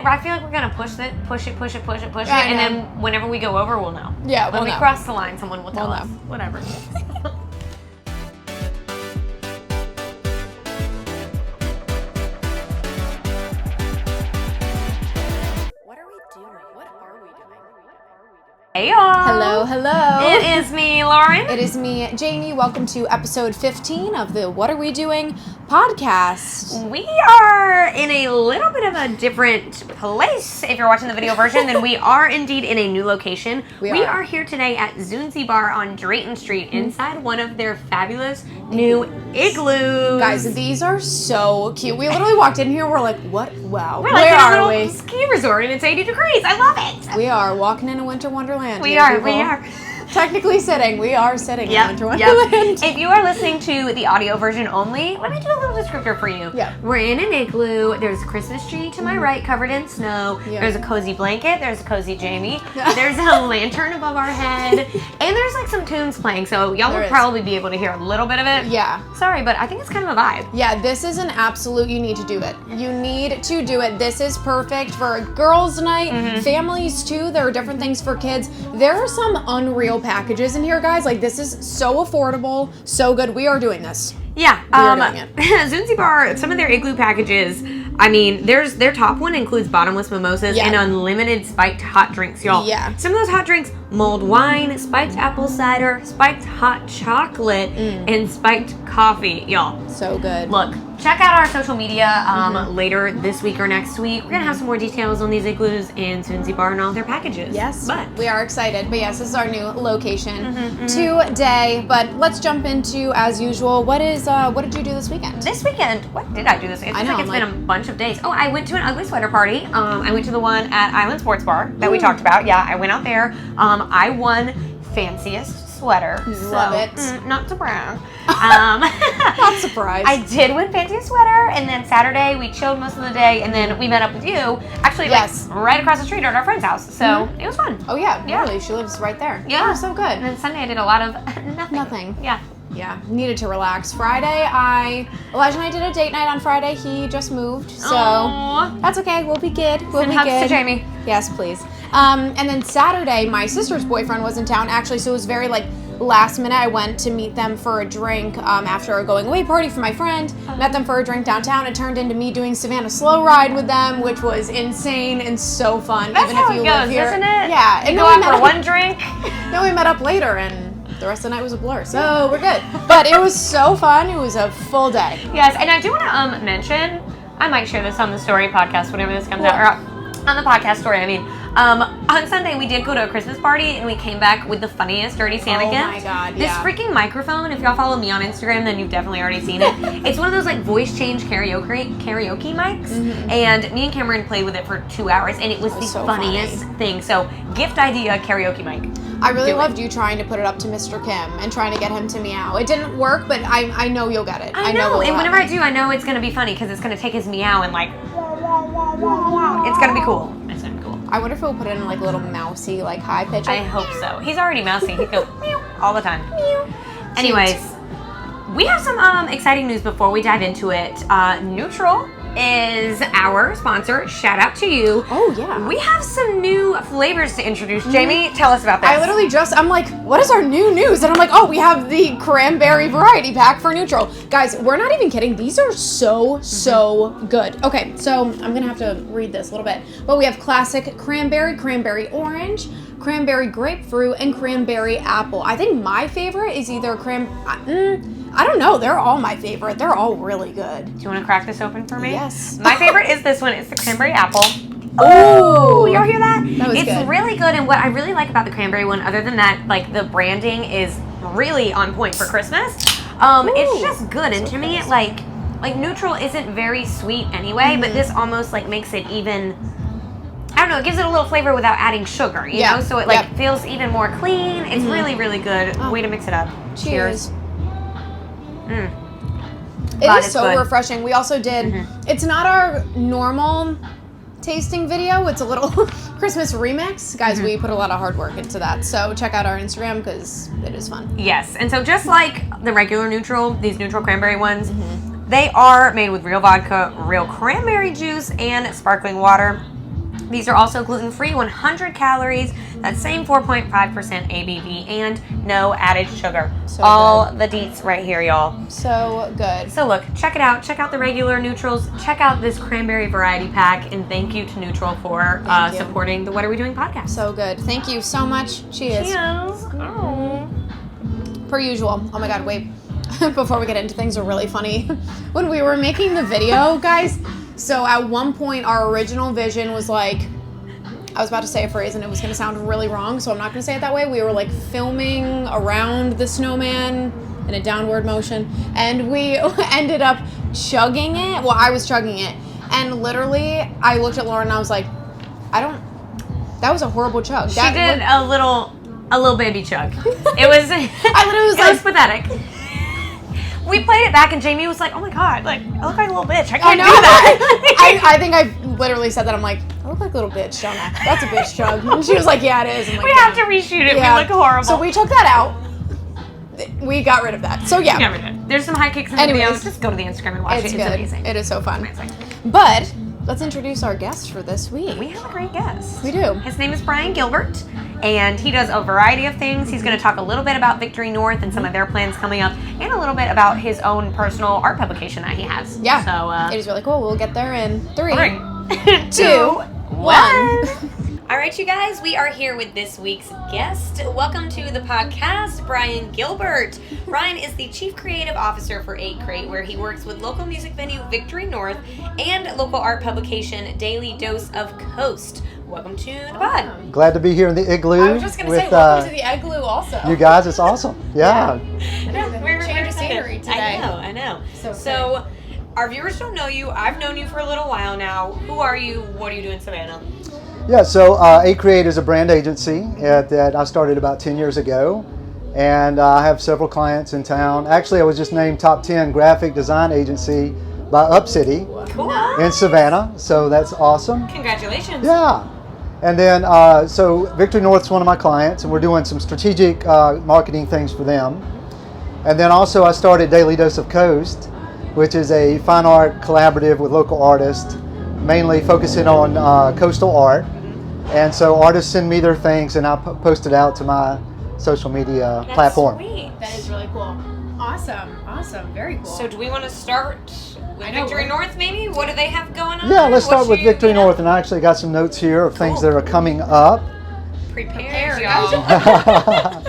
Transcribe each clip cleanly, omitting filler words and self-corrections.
I feel like we're gonna push it, and then whenever we go over, we'll know. Yeah, when we cross the line, someone will tell us. Know. Whatever. Hey y'all! Hello. It is me, Lauren. It is me, Jamie. Welcome to episode 15 of the What Are We Doing podcast. We are in a little bit of a different place, if you're watching the video version, than we are indeed in a new location. We are here today at Zunzi Bar on Drayton Street, inside one of their fabulous new igloos. Guys, these are so cute. We literally walked in here, we're like, what? Wow. We're like in a little ski resort and it's 80 degrees. I love it. We are walking in a winter wonderland. We are. Technically sitting. We are sitting in winter wonderland. If you are listening to the audio version only, let me do a little descriptor for you. Yeah. We're in an igloo. There's a Christmas tree to my right covered in snow. Yeah. There's a cozy blanket. There's a cozy Jamie. There's a lantern above our head. And there's like some tunes playing. So y'all will probably be able to hear a little bit of it. Yeah. Sorry, but I think it's kind of a vibe. Yeah, this is an absolute, you need to do it. You need to do it. This is perfect for a girls' night, families too. There are different things for kids. There are some unreal packages in here, guys. Like, this is so affordable, so good. We are doing this. Yeah. We are doing it. Zunzi Bar, some of their igloo packages, I mean, their top one includes bottomless mimosas and unlimited spiked hot drinks, y'all. Yeah. Some of those hot drinks, mulled wine, spiked apple cider, spiked hot chocolate, and spiked coffee, y'all. So good. Look, check out our social media later this week or next week. We're going to have some more details on these igloos and Zunzi Bar and all their packages. Yes, but we are excited. But yes, this is our new location today. But let's jump into, as usual, what did you do this weekend? This weekend, what did I do this weekend? I know, it's been a bunch of days. Oh, I went to an ugly sweater party. I went to the one at Island Sports Bar that we talked about. Yeah, I went out there. I won fanciest sweater. Love it. Not to brag. Not surprised. I did win fanciest sweater, and then Saturday we chilled most of the day, and then we met up with you, actually, like, right across the street at our friend's house. So it was fun. Oh yeah, really? She lives right there. Yeah. Oh, so good. And then Sunday I did a lot of nothing. Yeah. Yeah, needed to relax. Friday, Elijah and I did a date night on Friday. He just moved, so that's okay. We'll be good. We'll be hugs good. to Jamie. Yes, please. And then Saturday, my sister's boyfriend was in town, actually, so it was very, like, last minute. I went to meet them for a drink after a going away party for my friend. Met them for a drink downtown. It turned into me doing Savannah slow ride with them, which was insane and so fun. That's even how if you it goes, live here. isn't it? Yeah. You go out for one drink. Then we met up later, and the rest of the night was a blur, so we're good. But it was so fun. It was a full day. Yes, and I do want to mention, I might share this on the story podcast whenever this comes out, or on the podcast story, I mean. On Sunday, we did go to a Christmas party, and we came back with the funniest Dirty Santa gift. Oh my God, This freaking microphone, if y'all follow me on Instagram, then you've definitely already seen it. It's one of those, like, voice change karaoke mics, and me and Cameron played with it for 2 hours, and it was the funniest thing. So, gift idea, karaoke mic. I really loved you trying to put it up to Mr. Kim and trying to get him to meow. It didn't work, but I know you'll get it. I know, and whenever I do, I know it's going to be funny, because it's going to take his meow and, like, it's going to be cool. It's going to be cool. I wonder if he'll put it in, like, a little mousy, like, high pitch. I hope so. He's already mousy. He goes meow all the time. Meow. Anyways, we have some exciting news before we dive into it. NÜTRL is our sponsor. Shout out to you. Oh, yeah. We have some new flavors to introduce. Jamie, tell us about this. I literally I'm like, what is our new news? And I'm like, oh, we have the cranberry variety pack for NÜTRL. Guys, we're not even kidding. These are so good. Okay, so I'm going to have to read this a little bit. But we have classic cranberry, cranberry orange, cranberry grapefruit, and cranberry apple. I think my favorite is either I don't know. They're all my favorite. They're all really good. Do you want to crack this open for me? Yes. My favorite is this one. It's the cranberry apple. Oh, y'all hear that? That was It's good. really good, and what I really like about the cranberry one, other than that, like, the branding is really on point for Christmas. It's just good, and to me, it like NÜTRL isn't very sweet anyway, but this almost like makes it even. I don't know, it gives it a little flavor without adding sugar, you know? So it like feels even more clean. It's really, really good. Way to mix it up. Cheers. It is so refreshing. We also did, it's not our normal tasting video. It's a little Christmas remix. Guys, we put a lot of hard work into that. So check out our Instagram because it is fun. Yes. And so just like the regular NÜTRL, these NÜTRL cranberry ones, they are made with real vodka, real cranberry juice, and sparkling water. These are also gluten-free, 100 calories, that same 4.5% ABV, and no added sugar. So all the deets right here, y'all. So good. So look, check it out. Check out the regular NÜTRLs. Check out this cranberry variety pack, and thank you to NÜTRL for supporting the What Are We Doing podcast. So good. Thank you so much. Cheers. Cheers. Oh. Per usual. Oh my God, wait. Before we get into things, are really funny. When we were making the video, guys, so at one point our original vision was like, I was about to say a phrase and it was going to sound really wrong, so I'm not going to say it that way. We were like filming around the snowman in a downward motion, and we ended up chugging it. Well, I was chugging it, and literally I looked at Lauren and I was like, that was a horrible chug. She did a little baby chug. It was, I literally was it was pathetic. We played it back and Jamie was like, oh my God, like, I look like a little bitch. I can't do that. I think I literally said that. I'm like, I look like a little bitch, don't I? That's a bitch chug. And she was like, yeah, it is. I'm like, we have to reshoot it. Yeah. We look horrible. So we took that out. We got rid of that. So yeah. We got rid of it. There's some high kicks in the videos. Just go to the Instagram and watch it. It's amazing. It is so fun. It's amazing. But let's introduce our guest for this week. We have a great guest. We do. His name is Brian Gilbert, and he does a variety of things. He's going to talk a little bit about Victory North and some of their plans coming up, and a little bit about his own personal art publication that he has. Yeah. So it is really cool. We'll get there in 3, 2, 1. All right, you guys, we are here with this week's guest. Welcome to the podcast, Brian Gilbert. Brian is the Chief Creative Officer for 8 Crate, where he works with local music venue Victory North and local art publication Daily Dose of Coast. Welcome to the pod. Glad to be here in the igloo. I was just going to say, welcome to the igloo also. You guys, it's awesome. Yeah. We're change of scenery today. I know. So our viewers don't know you. I've known you for a little while now. Who are you? What do you do in Savannah? Yeah, so 8 Create is a brand agency that I started about 10 years ago. And I have several clients in town. Actually, I was just named top 10 graphic design agency by UpCity in Savannah. So that's awesome. Congratulations. Yeah. And then, so Victory North's one of my clients, and we're doing some strategic marketing things for them. And then also I started Daily Dose of Coast, which is a fine art collaborative with local artists, mainly focusing on coastal art. And so artists send me their things, and I post it out to my social media platform. Sweet. That is really cool. Awesome. Very cool. So do we want to start with Victory North maybe? What do they have going on? Yeah, let's start with Victory North, and I actually got some notes here of things that are coming up. Prepare y'all.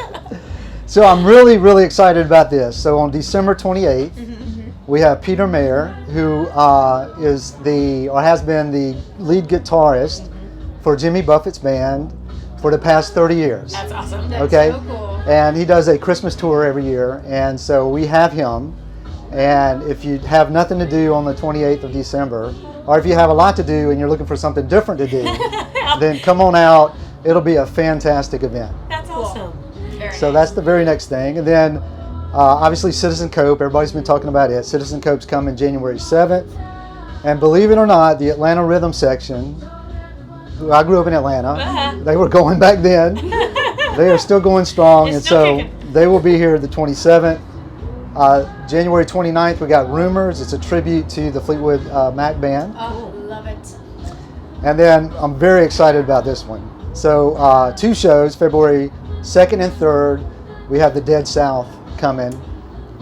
So I'm really, really excited about this. So on December 28th, we have Peter Mayer, who is has been the lead guitarist for Jimmy Buffett's band for the past 30 years. That's awesome. That's okay? So cool. And he does a Christmas tour every year, and so we have him. And if you have nothing to do on the 28th of December, or if you have a lot to do and you're looking for something different to do, then come on out. It'll be a fantastic event. That's awesome. So that's the very next thing. And then obviously Citizen Cope, everybody's been talking about it. Citizen Cope's coming January 7th. And believe it or not, the Atlanta Rhythm Section, who I grew up in Atlanta, they were going back then. They are still going strong, and so kicking. They will be here the 27th. January 29th, we got Rumors. It's a tribute to the Fleetwood Mac band. Oh, love it. And then I'm very excited about this one. So 2 shows, February 2nd and 3rd, we have the Dead South coming.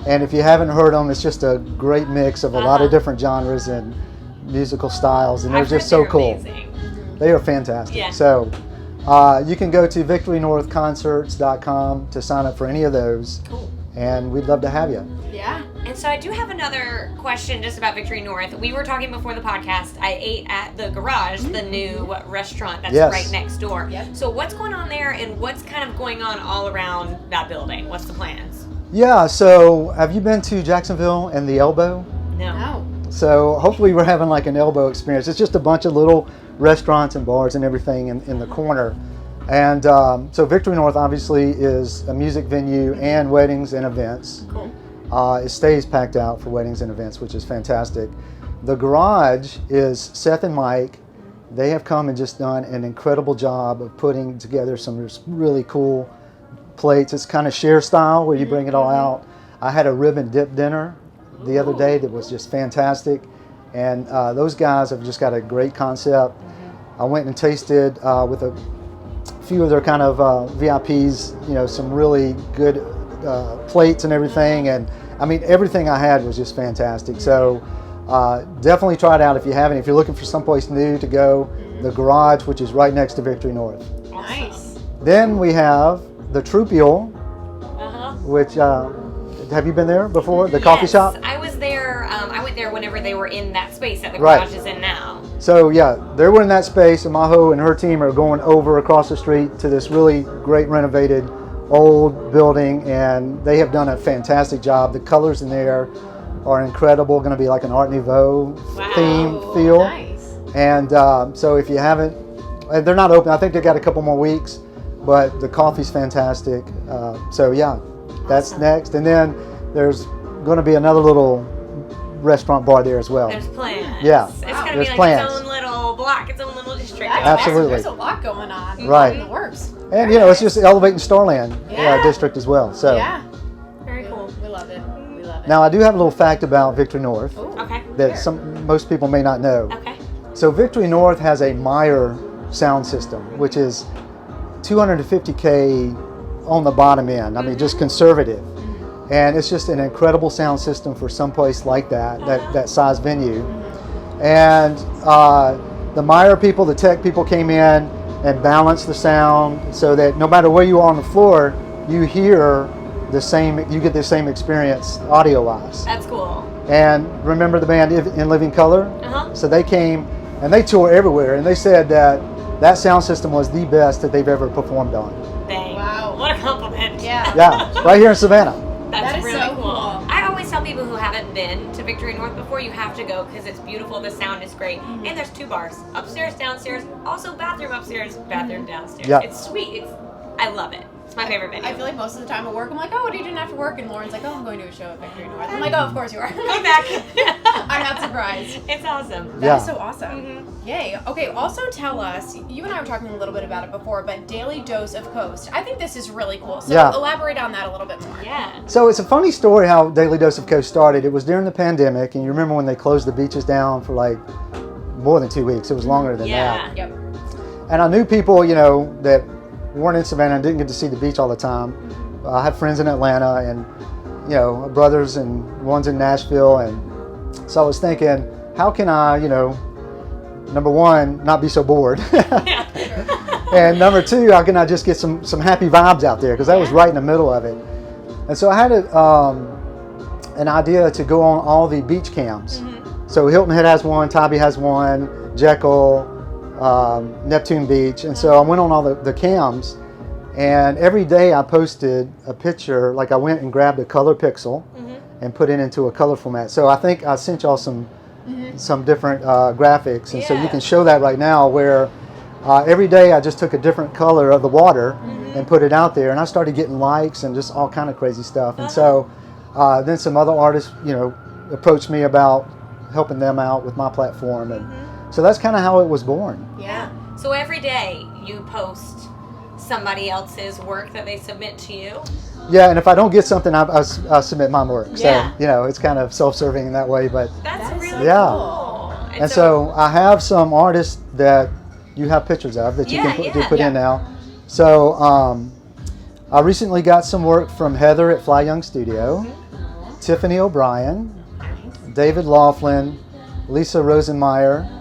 And if you haven't heard them, it's just a great mix of a lot of different genres and musical styles, and they're just so cool. Amazing. They are fantastic. Yeah. So you can go to victorynorthconcerts.com to sign up for any of those. Cool. And we'd love to have you. Yeah. And so I do have another question just about Victory North. We were talking before the podcast. I ate at the Garage, the new restaurant that's right next door. Yep. So what's going on there, and what's kind of going on all around that building? What's the plans? Yeah, so have you been to Jacksonville and the Elbow? No. So hopefully we're having like an Elbow experience. It's just a bunch of little restaurants and bars and everything in the corner. And so Victory North obviously is a music venue and weddings and events. Cool. It stays packed out for weddings and events, which is fantastic. The Garage is Seth and Mike. They have come and just done an incredible job of putting together some really cool plates. It's kind of share style where you bring it all out. I had a rib and dip dinner the other day that was just fantastic. And those guys have just got a great concept. I went and tasted with a few of their kind of VIPs, some really good plates and everything. And I mean, everything I had was just fantastic. So definitely try it out if you haven't. If you're looking for someplace new to go, the Garage, which is right next to Victory North. Nice. Then we have the Troupial, which, have you been there before? The coffee shop? I was there. I went there whenever they were in that space that the Garage is in now. So yeah, they were in that space, and Maho and her team are going over across the street to this really great renovated old building, and they have done a fantastic job. The colors in there are incredible. Going to be like an Art Nouveau theme feel. Nice. And so if you haven't, they're not open. I think they got a couple more weeks, but the coffee's fantastic. So yeah, that's next. And then there's going to be another little restaurant bar there as well. There's plans. Yeah. It's going to be There's like plans. its own little block, its own little district. Absolutely. There's a lot going on. Right. In the works. And it's just elevating Starland Yeah. district as well. So Yeah. Very cool. We love it. We love it. now I do have a little fact about Victory North Okay. that most people may not know. Okay. So Victory North has a Meyer sound system, which is 250K on the bottom end. I mean, just conservative. And it's just an incredible sound system for someplace like that size venue. And the Meyer people, the tech people came in and balanced the sound so that no matter where you are on the floor, you hear you get the same experience audio-wise. That's cool. And remember the band In Living Color? So they came and they tour everywhere, and they said that sound system was the best that they've ever performed on. Dang. Wow. What a compliment. Yeah. Yeah, right here in Savannah. That's That is really so cool. cool. I always tell people who haven't been to Victory North before, you have to go because it's beautiful. The sound is great. And there's 2 bars, upstairs, downstairs, also bathroom upstairs, bathroom downstairs. Yeah. It's sweet. I love it. It's my favorite venue. I feel like most of the time at work, I'm like, oh, what are you doing after work? And Lauren's like, oh, I'm going to a show at Victory North. I'm like, oh, of course you are. Come back. I'm not surprised. It's awesome. That is so awesome. Yay. Okay, also tell us, you and I were talking a little bit about it before, but Daily Dose of Coast. I think this is really cool. So elaborate on that a little bit more. Yeah. So it's a funny story how Daily Dose of Coast started. It was during the pandemic, and you remember when they closed the beaches down for like more than 2 weeks. It was longer than that. Yep. And I knew people, that weren't in Savannah and didn't get to see the beach all the time. I had friends in Atlanta and, brothers and ones in Nashville. And so I was thinking, how can I, number one, not be so bored. And number two, how can I just get some happy vibes out there? Because that was right in the middle of it. And so I had an idea to go on all the beach cams. So Hilton Head has one, Tybee has one, Jekyll, Neptune Beach. And so I went on all the cams, and every day I posted a picture. Like I went and grabbed a color pixel and put it into a color format. So I think I sent y'all some different graphics, and so you can show that right now where every day I just took a different color of the water and put it out there, and I started getting likes and just all kind of crazy stuff. And so then some other artists approached me about helping them out with my platform, and so that's kind of how it was born. Yeah. So every day you post somebody else's work that they submit to you? Yeah, and if I don't get something, I submit my work. Yeah. So, it's kind of self-serving in that way, but That's really yeah. cool. And so I have some artists that you have pictures of that you can put in now. So I recently got some work from Heather at Fly Young Studio, Tiffany O'Brien, David Laughlin, Lisa Rosenmeyer,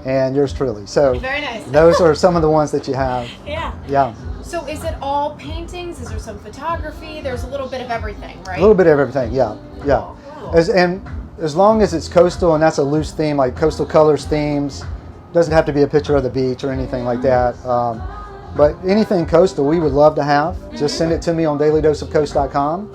and yours truly. So Very nice. those are some of the ones that you have. Yeah. Yeah. So is it all paintings? Is there some photography? There's a little bit of everything, right? A little bit of everything, yeah. Cool. As long as it's coastal and that's a loose theme, like coastal colors themes, doesn't have to be a picture of the beach or anything like that. But anything coastal, we would love to have. Just send it to me on dailydoseofcoast.com.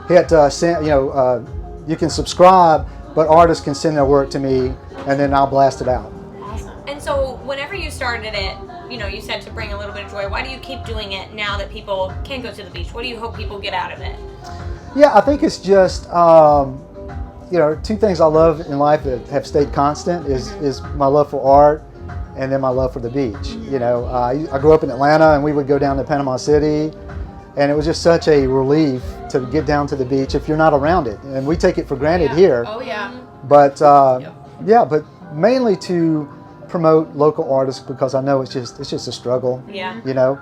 Hit send. You can subscribe, but artists can send their work to me, and then I'll blast it out. Awesome. And so whenever you started it, you said to bring a little bit of joy. Why do you keep doing it now that people can go to the beach? What do you hope people get out of it? Yeah, I think it's just, two things I love in life that have stayed constant is my love for art and then my love for the beach. I grew up in Atlanta, and we would go down to Panama City, and it was just such a relief to get down to the beach if you're not around it. And we take it for granted here. Oh, yeah. But, but mainly to promote local artists because I know it's just a struggle. Yeah. You know,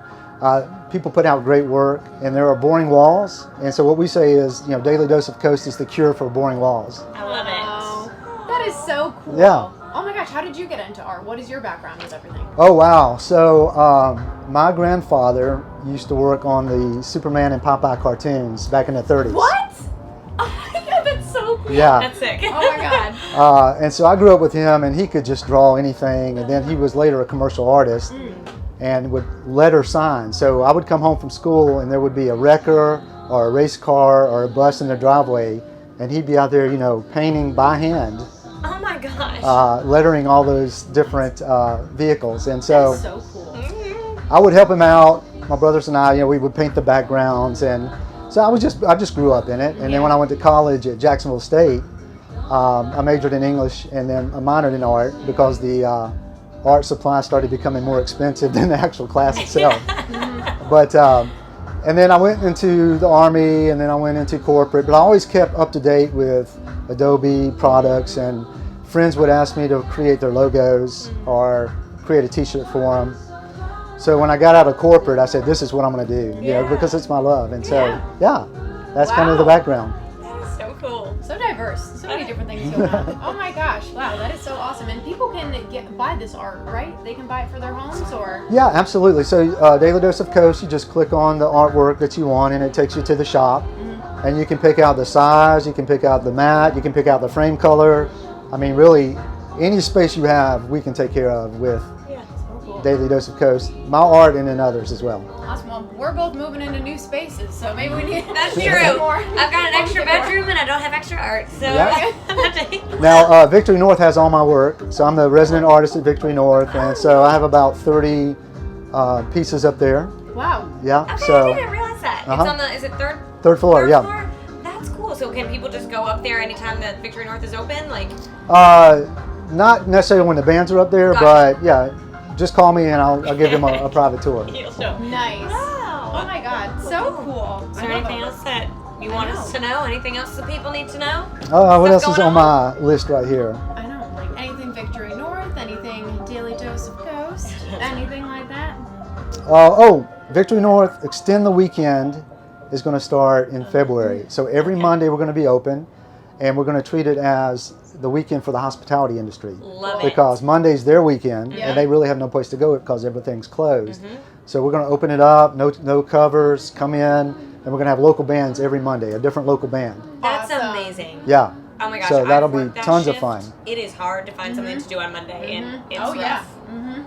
people put out great work, and there are boring walls. And so what we say is, Daily Dose of Coast is the cure for boring walls. I love it. That is so cool. Yeah. Oh my gosh, how did you get into art? What is your background with everything? Oh wow! So my grandfather used to work on the Superman and Popeye cartoons back in the 30s. What? Oh my god, that's so cool. Yeah. That's sick. Oh my god. And so I grew up with him, and he could just draw anything. And then he was later a commercial artist, and would letter sign. So I would come home from school, and there would be a wrecker or a race car or a bus in the driveway, and he'd be out there, painting by hand. Oh my gosh. Lettering all those different vehicles. And so, That's so cool. I would help him out. My brothers and I, we would paint the backgrounds, and so I just grew up in it. And then when I went to college at Jacksonville State, I majored in English and then I minored in art because the art supply started becoming more expensive than the actual class itself. But and then I went into the Army, and then I went into corporate, but I always kept up to date with Adobe products, and friends would ask me to create their logos or create a t-shirt for them. So when I got out of corporate, I said, this is what I'm going to do, because it's my love. And so, that's kind of the background. That is so cool. So diverse. So many different things going on. Oh my gosh. Wow, that is so awesome. And people can buy this art, right? They can buy it for their homes or? Yeah, absolutely. So Daily Dose of Coast, you just click on the artwork that you want, and it takes you to the shop. And you can pick out the size, you can pick out the mat, you can pick out the frame color. I mean, really, any space you have, we can take care of with Daily Dose of Coast, my art, and then others as well. Awesome. Well, we're both moving into new spaces, so maybe we need That's some true. more. I've got an extra bedroom and I don't have extra art, so Yeah. I'm not taking. Now, Victory North has all my work, so I'm the resident artist at Victory North, and so I have about 30 pieces up there. Wow. Yeah, Okay, so I didn't realize that. Uh-huh. It's on the, is it third third floor, third yeah. floor? That's cool. So can people just go up there anytime that Victory North is open? Like, Not necessarily when the bands are up there, Gotcha. but yeah, just call me and I'll give them a private tour. you'll show. Nice. Wow. Oh my god. So cool. Is there anything else that you want us to know? Anything else that people need to know? What else is going on my list right here? I know, like anything Victory North, anything Daily Dose of Coast, anything like that. Victory North Extend the Weekend is going to start in February. So every Monday we're going to be open, and we're going to treat it as the weekend for the hospitality industry. Love it. Because Monday's their weekend, Yeah. and they really have no place to go because everything's closed. So we're going to open it up, no covers, come in, and we're going to have local bands every Monday, a different local band. That's Awesome. amazing. Yeah. Oh my gosh. So that'll I've be worked that tons of shift. fun. It is hard to find something to do on Monday, and it's Oh yeah. rough.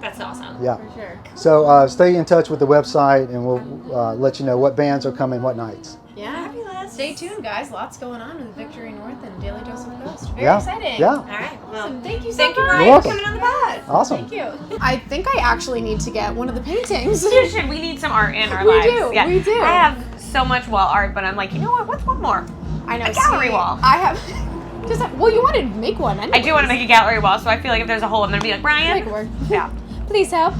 That's awesome. Yeah. For sure. So stay in touch with the website, and we'll let you know what bands are coming what nights. Yeah. Fabulous. Stay tuned, guys. Lots going on with Victory North and Daily Dose of Coast. Very Yeah. exciting. Yeah. All right. Well, Awesome. Thank you so thank you, much. Ryan, You're for welcome. coming on the pod. Awesome. Thank you. I think I actually need to get one of the paintings. You should. We need some art in our We lives. do, Yeah. we do. I have so much wall art, but I'm like, you know what? What's one more? I know. A gallery see, wall. I have. Well, you wanted to make one. I do want to make a gallery wall, so I feel like if there's a hole, I'm gonna be like, Brian. Make it work. Yeah. Please help.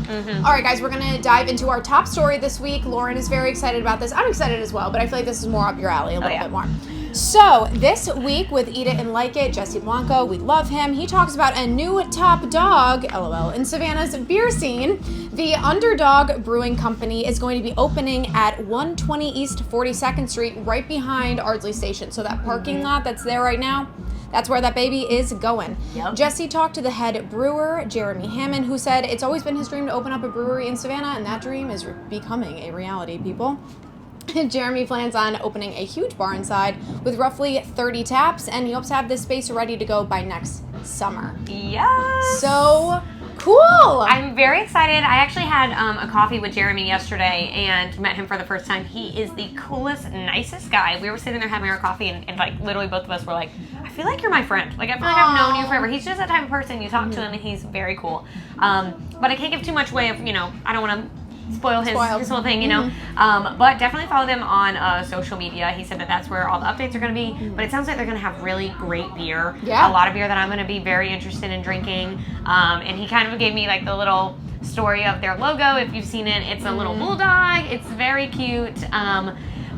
All right, guys, we're going to dive into our top story this week. Lauren is very excited about this. I'm excited as well, but I feel like this is more up your alley a little bit more. So, this week with Eat It and Like It, Jesse Blanco, we love him. He talks about a new top dog, LOL, in Savannah's beer scene. The Underdog Brewing Company is going to be opening at 120 East 42nd Street, right behind Ardsley Station. So that parking lot that's there right now, that's where that baby is going. Yep. Jesse talked to the head brewer, Jeremy Hammond, who said it's always been his dream to open up a brewery in Savannah, and that dream is becoming a reality, people. Jeremy plans on opening a huge bar inside with roughly 30 taps, and he hopes to have this space ready to go by next summer. Yes. So cool! I'm very excited. I actually had a coffee with Jeremy yesterday and met him for the first time. He is the coolest, nicest guy. We were sitting there having our coffee, and like literally both of us were like, I feel like you're my friend. Like I feel like I've known you forever. He's just the type of person you talk to him, and he's very cool. But I can't give too much away of, I don't want to spoil his whole thing, but definitely follow them on social media. He said that that's where all the updates are going to be, but it sounds like they're going to have really great beer. Yeah. A lot of beer that I'm going to be very interested in drinking. And he kind of gave me like the little story of their logo. If you've seen it, it's a little bulldog. It's very cute.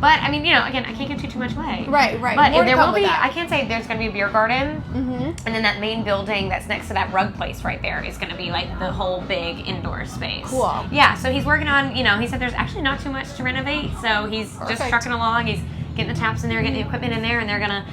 But I mean, you know, again, I can't give too much away. Right. But More to there come will with be. that. I can say there's going to be a beer garden, Mm-hmm. and then that main building that's next to that rug place right there is going to be like the whole big indoor space. Cool. Yeah. So he's working on. You know, he said there's actually not too much to renovate, so he's just Perfect. trucking along. He's getting the taps in there, getting the equipment in there, and they're gonna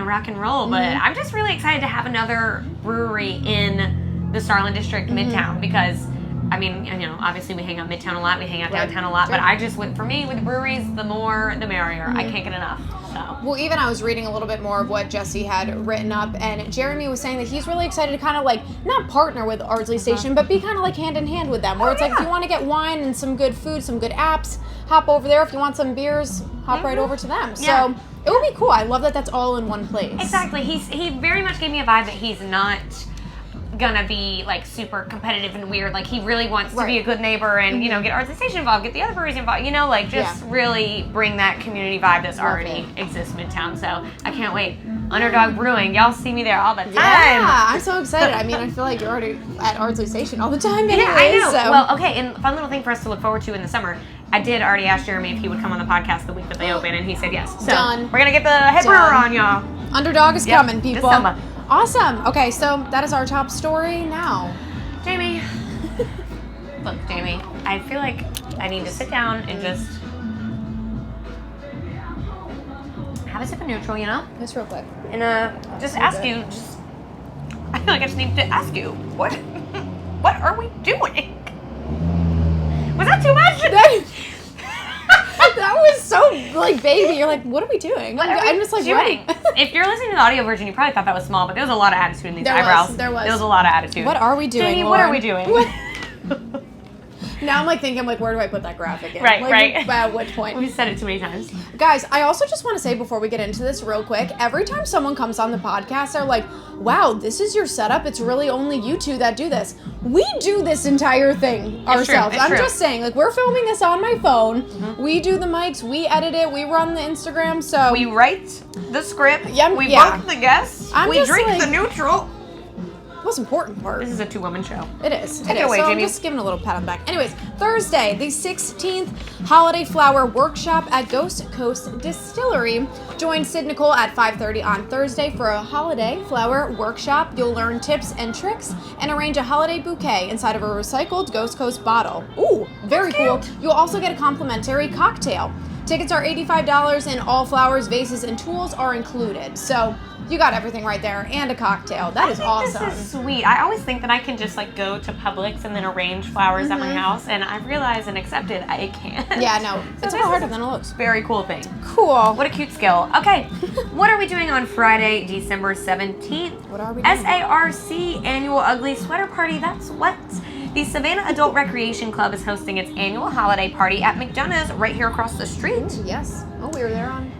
rock and roll. But I'm just really excited to have another brewery in the Starland District, Midtown, because. I mean, you know, obviously we hang out Midtown a lot, we hang out downtown a lot, Sure. but I just, for me, with breweries, the more, the merrier. I can't get enough, so. Well, even I was reading a little bit more of what Jesse had written up, and Jeremy was saying that he's really excited to kind of like, not partner with Ardsley Station, but be kind of like hand in hand with them, where it's like, if you want to get wine and some good food, some good apps, hop over there. If you want some beers, hop right over to them. Yeah. So it would be cool. I love that that's all in one place. Exactly. He very much gave me a vibe that he's not gonna be like super competitive and weird. Like he really wants to be a good neighbor and you know get Ardsley Station involved, get the other breweries involved. You know, like just really bring that community vibe that's already exists Midtown. So I can't wait. Underdog Brewing, y'all see me there all the time. Yeah, I'm so excited. I mean, I feel like you're already at Ardsley Station all the time anyways. Yeah, I know. So. Well, okay, and fun little thing for us to look forward to in the summer. I did already ask Jeremy if he would come on the podcast the week that they open, and he said yes. So Done. we're gonna get the head brewer on, y'all. Underdog is coming, this people. summer. Awesome. Okay, so that is our top story now. Jamie. Look, Jamie, I feel like I need to sit down and just have a sip of neutral, you know? Just real quick. And just ask you, I feel like I just need to ask you, what are we doing? Was that too much? That was so like baby. You're like, what are we doing? I'm just like doing? what? If you're listening to the audio version, you probably thought that was small, but there was a lot of attitude in these There eyebrows. was, there was. There was a lot of attitude. What are we doing? Jamie, what are we Lauren? doing? Now I'm like thinking like, where do I put that graphic in? Right, like, right. At which point? We've said it too many times. Guys, I also just want to say before we get into this real quick, every time someone comes on the podcast, they're like, wow, this is your setup. It's really only you two that do this. We do this entire thing ourselves. It's true. Just saying, like, we're filming this on my phone. We do the mics, we edit it, we run the Instagram, so. We write the script. Yeah, we yeah. book the guests. I'm we just drink like- the neutral. Most important part. This is a two-woman show. It is. Take it away, so Jamie. I'm just giving a little pat on the back. Anyways, Thursday, the 16th Holiday Flower Workshop at Ghost Coast Distillery. Join Sid Nicole at 5:30 on Thursday for a Holiday Flower Workshop. You'll learn tips and tricks and arrange a holiday bouquet inside of a recycled Ghost Coast bottle. Ooh, very cool. You'll also get a complimentary cocktail. Tickets are $85 and all flowers, vases, and tools are included. So you got everything right there and a cocktail. That is awesome. This is sweet. I always think that I can just like go to Publix and then arrange flowers at my house, and I've realized and accepted I can't. Yeah, no, it's a lot harder than it looks. Very cool thing. Cool. What a cute skill. Okay, what are we doing on Friday, December 17th? What are we doing? SARC Annual Ugly Sweater Party. That's what. The Savannah Adult Recreation Club is hosting its annual holiday party at McDonough's right here across the street. Yes. Oh, we were there on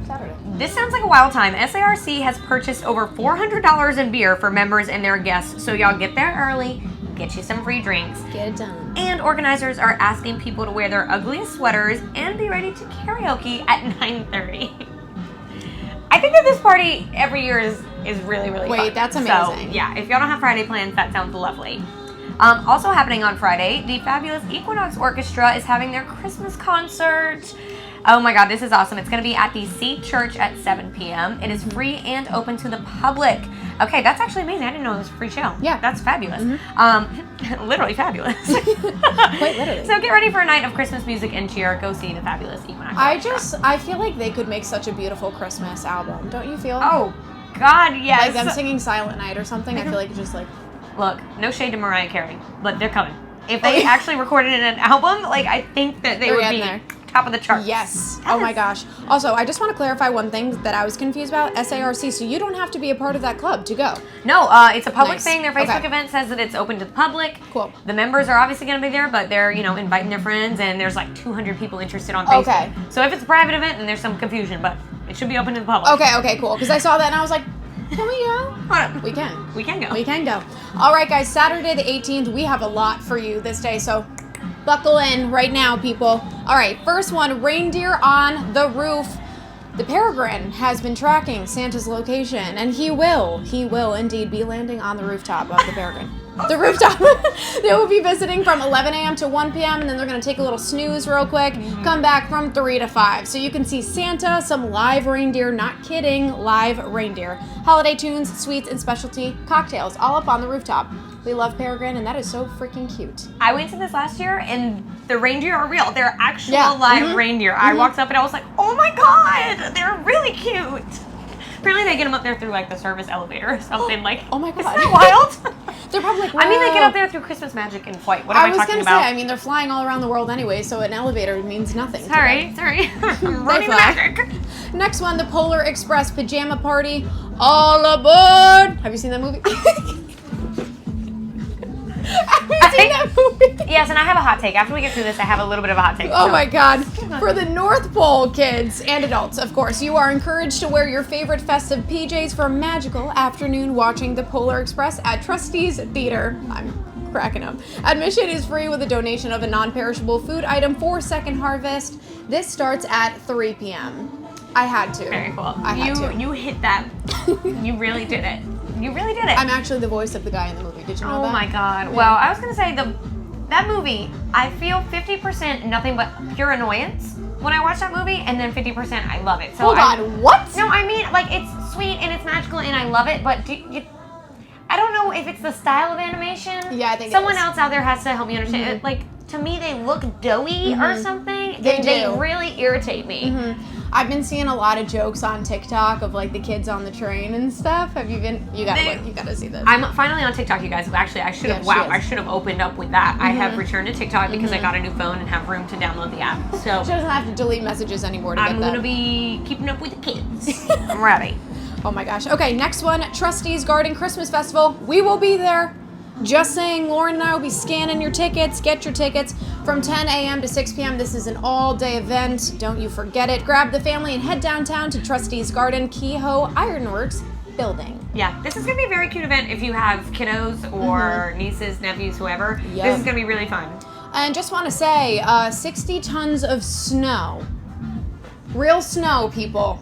Saturday. This sounds like a wild time. SARC has purchased over $400 in beer for members and their guests, so y'all get there early, get you some free drinks. Get it done. And organizers are asking people to wear their ugliest sweaters and be ready to karaoke at 9:30. I think that this party every year is really, really fun. Wait, that's amazing. So, yeah, if y'all don't have Friday plans, that sounds lovely. Also happening on Friday, the fabulous Equinox Orchestra is having their Christmas concert. Oh my God, this is awesome. It's going to be at the Sea Church at 7 p.m. It is free and open to the public. Okay, that's actually amazing. I didn't know it was a free show. Yeah. That's fabulous. Literally fabulous. Quite literally. So get ready for a night of Christmas music and cheer. Go see the fabulous Equinox Orchestra. I feel like they could make such a beautiful Christmas album. Don't you feel? Oh, God, yes. Like them singing Silent Night or something. I feel like it's just like. Look, no shade to Mariah Carey, but they're coming. If they actually recorded an album, like, I think that they They're would getting be there. top of the charts. Yes. Oh my gosh. Also, I just want to clarify one thing that I was confused about. SARC, so you don't have to be a part of that club to go. No, it's a public Nice. thing. Their Facebook Okay. event says that it's open to the public. Cool. The members are obviously going to be there, but they're, inviting their friends, and there's like 200 people interested on Facebook. Okay. So if it's a private event, then there's some confusion, but it should be open to the public. Okay, cool. Because I saw that and I was like, can we go? Hold on. We can. We can go. We can go. All right, guys, Saturday the 18th, we have a lot for you this day, so buckle in right now, people. All right, first one, Reindeer on the Roof. The Peregrine has been tracking Santa's location, and he will indeed be landing on the rooftop of the Peregrine. The rooftop. They will be visiting from 11 a.m. to 1 p.m. and then they're going to take a little snooze real quick, come back from 3 to 5. So you can see Santa, some live reindeer, not kidding, live reindeer, holiday tunes, sweets, and specialty cocktails, all up on the rooftop. We love Peregrine, and that is so freaking cute. I went to this last year, and the reindeer are real. They're actual Yeah. live reindeer. I walked up and I was like, oh my god, they're really cute. Apparently they get them up there through like the service elevator or something. Like, Oh my god. isn't that wild? They're probably like, I mean, they get "Whoa." up there through Christmas magic in flight. What am I was talking gonna about? say, I mean, they're flying all around the world anyway, so an elevator means nothing. to Sorry. them. Running the fly. magic. Next one, the Polar Express Pajama Party. All aboard! Have you seen that movie? Have you seen that movie? Yes, and I have a hot take. After we get through this, I have a little bit of a hot take. Oh so- my god. For the North Pole kids and adults, of course, you are encouraged to wear your favorite festive PJs for a magical afternoon watching the Polar Express at Trustees Theater. I'm cracking up. Admission is free with a donation of a non-perishable food item for Second Harvest. This starts at 3 p.m. I had to. Very cool. I had to. You hit that. You really did it. You really did it. I'm actually the voice of the guy in the movie. Did you know that? Oh my god. Well, I was gonna say that movie, I feel 50% nothing but pure annoyance when I watch that movie, and then 50% I love it. So Hold on, what? No, I mean, like, it's sweet and it's magical and I love it, but I don't know if it's the style of animation. Yeah, I think it someone is. else out there has to help me understand it. Like, to me, they look doughy or something. They and do. They really irritate me. I've been seeing a lot of jokes on TikTok of like the kids on the train and stuff. Have you been? You gotta look. You gotta see this. I'm finally on TikTok, you guys. Actually, I should have. Yeah, she Wow, is. I should have opened up with that. I have returned to TikTok because I got a new phone and have room to download the app. So She doesn't have to delete messages anymore to I'm get that. gonna be keeping up with the kids. I'm ready. Oh my gosh. Okay, next one, Trustees Garden Christmas Festival. We will be there. Just saying, Lauren and I will be scanning your tickets. Get your tickets from 10 a.m. to 6 p.m. This is an all-day event. Don't you forget it. Grab the family and head downtown to Trustees Garden, Kehoe Ironworks building. Yeah, this is gonna be a very cute event if you have kiddos or nieces, nephews, whoever. Yep. This is gonna be really fun. And just want to say, 60 tons of snow. Real snow, people.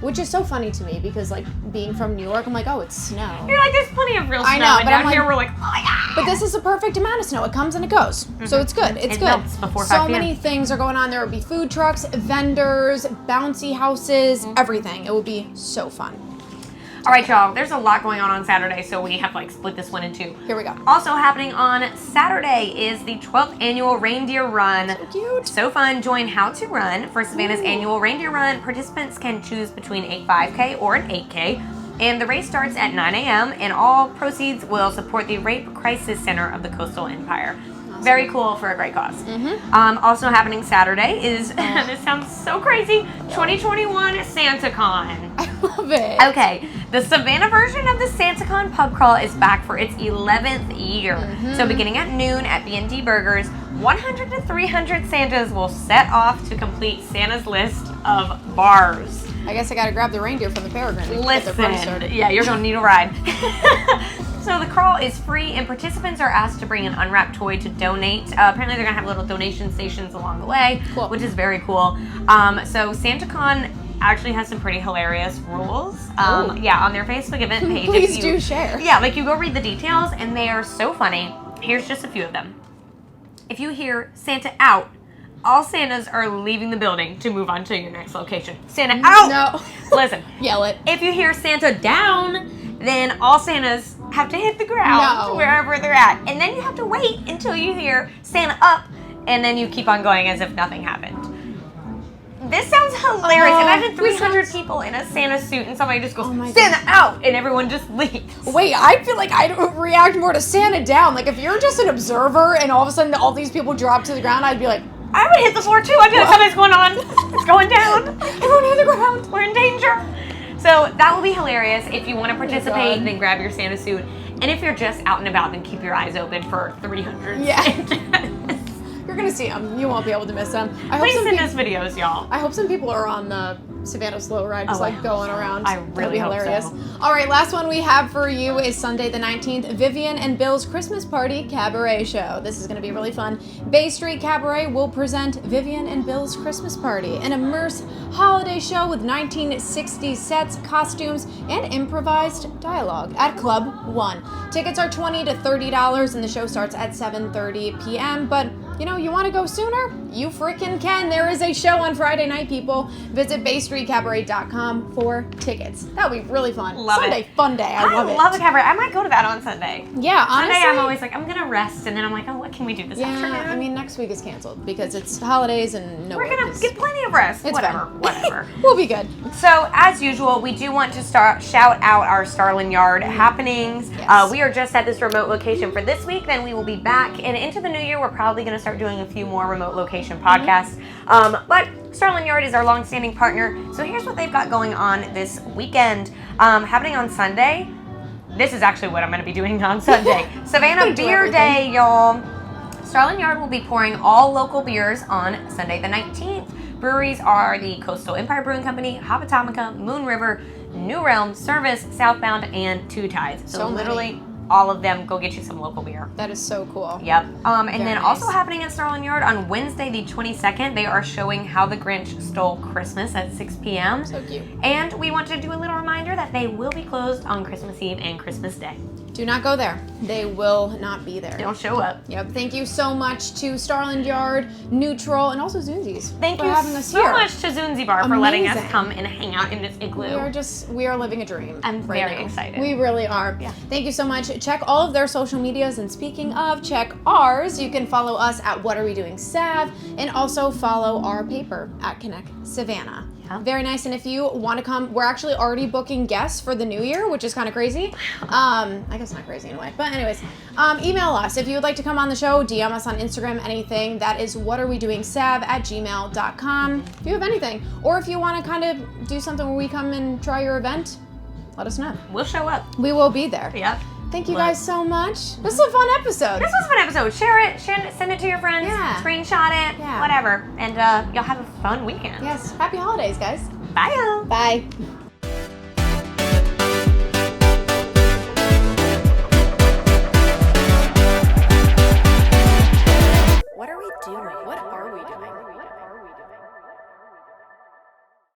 Which is so funny to me because, like, being from New York, I'm like, oh, it's snow. You're like, there's plenty of real snow, I know, and but down I'm like- here we're like, oh my god. But this is the perfect amount of snow. It comes and it goes. So it's good. It's It good. melts before so 5 p.m. many things are going on. There will be food trucks, vendors, bouncy houses, everything. It will be so fun. All right, y'all. There's a lot going on Saturday, so we have like split this one in two. Here we go. Also happening on Saturday is the 12th Annual Reindeer Run. So cute. So fun. Join How to Run for Savannah's Annual Reindeer Run. Participants can choose between a 5K or an 8K. And the race starts at 9 a.m. and all proceeds will support the Rape Crisis Center of the Coastal Empire. Very cool for a great cause. Also happening Saturday is, this sounds so crazy, 2021 SantaCon. I love it. Okay, the Savannah version of the SantaCon pub crawl is back for its 11th year. So beginning at noon at B&D Burgers, 100 to 300 Santas will set off to complete Santa's list of bars. I guess I gotta grab the reindeer from the Peregrine. and get their party Listen, started. yeah, you're gonna need a ride. So the crawl is free and participants are asked to bring an unwrapped toy to donate. Apparently they're gonna have little donation stations along the way, Cool. which is very cool. So SantaCon actually has some pretty hilarious rules. Yeah, on their Facebook event page. if Please you- do share. Yeah, like you go read the details and they are so funny. Here's just a few of them. If you hear Santa out, all Santas are leaving the building to move on to your next location. Santa out! No. Listen, Yell it. if you hear Santa down, then all Santas have to hit the ground No. wherever they're at. And then you have to wait until you hear Santa up, and then you keep on going as if nothing happened. This sounds hilarious. Oh, Imagine this 300 sounds- people in a Santa suit and somebody just goes, Oh my Santa out, and everyone just leaves. Wait, I feel like I'd react more to Santa down. Like, if you're just an observer and all of a sudden all these people drop to the ground, I'd be like, I would hit the floor too. I'd be like, something's going on. It's going down. everyone hit the ground. We're in danger. So that will be hilarious. If you want to participate, God. then grab your Santa suit. And if you're just out and about, then keep your eyes open for 300 Yeah. Santas. You're gonna see them. You won't be able to miss them. Please send us videos, y'all. I hope some people are on the Savannah slow ride just Oh, I like hope going so. around. I That'd really be hope hilarious. so. All right, last one we have for you is Sunday the 19th, Vivian and Bill's Christmas Party Cabaret Show. This is going to be really fun. Bay Street Cabaret will present Vivian and Bill's Christmas Party, an immersive holiday show with 1960s sets, costumes, and improvised dialogue at Club 1. Tickets are $20 to $30 and the show starts at 7:30 p.m. But you know, you want to go sooner? You freaking can. There is a show on Friday night, people. Visit baystreetcabaret.com for tickets. That would be really fun. Love Sunday it. fun day. I love it. love a cabaret. I might go to that on Sunday. Yeah, honestly. Sunday, I'm always like, I'm going to rest. And then I'm like, oh, what can we do this afternoon? I mean, next week is canceled because it's holidays and no We're work going to is- get plenty of rest. It's Whatever. fine. Whatever. We'll be good. So, as usual, we do want to shout out our Starland Yard happenings. Yes. We are just at this remote location for this week. Then we will be back. And into the new year, we're probably going to start doing a few more remote location podcasts. But Starland Yard is our long-standing partner. So here's what they've got going on this weekend. Happening on Sunday. This is actually what I'm going to be doing on Sunday. Savannah Do Beer everything. Day, y'all. Starland Yard will be pouring all local beers on Sunday the 19th. Breweries are the Coastal Empire Brewing Company, Hopatomica, Moon River, New Realm, Service, Southbound, and Two Tides. So So many. literally all of them. Go get you some local beer. That is so cool. Yep. And Very then nice. also happening at Starland Yard on Wednesday the 22nd, they are showing How the Grinch Stole Christmas at 6 p.m. So cute. And we want to do a little reminder that they will be closed on Christmas Eve and Christmas Day. Do not go there. They will not be there. Don't show up. Yep. Thank you so much to Starland Yard, NÜTRL, and also Zunzi's Thank for you having us so here. much to Zunzi Bar for letting us Amazing. come and hang out in this igloo. We are living a dream. I'm right very now. excited. We really are. Yeah. Thank you so much. Check all of their social medias, and speaking of, check ours. You can follow us at What Are We Doing Sav, and also follow our paper at Connect Savannah. Yeah. Very nice. And if you want to come, we're actually already booking guests for the new year, which is kind of crazy. I guess not crazy in a way, but anyways, email us if you would like to come on the show. DM us on Instagram, anything. That is whatarewedoingsav@gmail.com. If you have anything, or if you want to kind of do something where we come and try your event, let us know. We'll show up. We will be there. Yep. Thank you Look. guys so much. This is a fun episode. This was a fun episode. Share it, send it to your friends, Yeah. screenshot it, Yeah. whatever. And y'all have a fun weekend. Yes. Happy holidays, guys. Bye, y'all. Bye. What are we doing? What are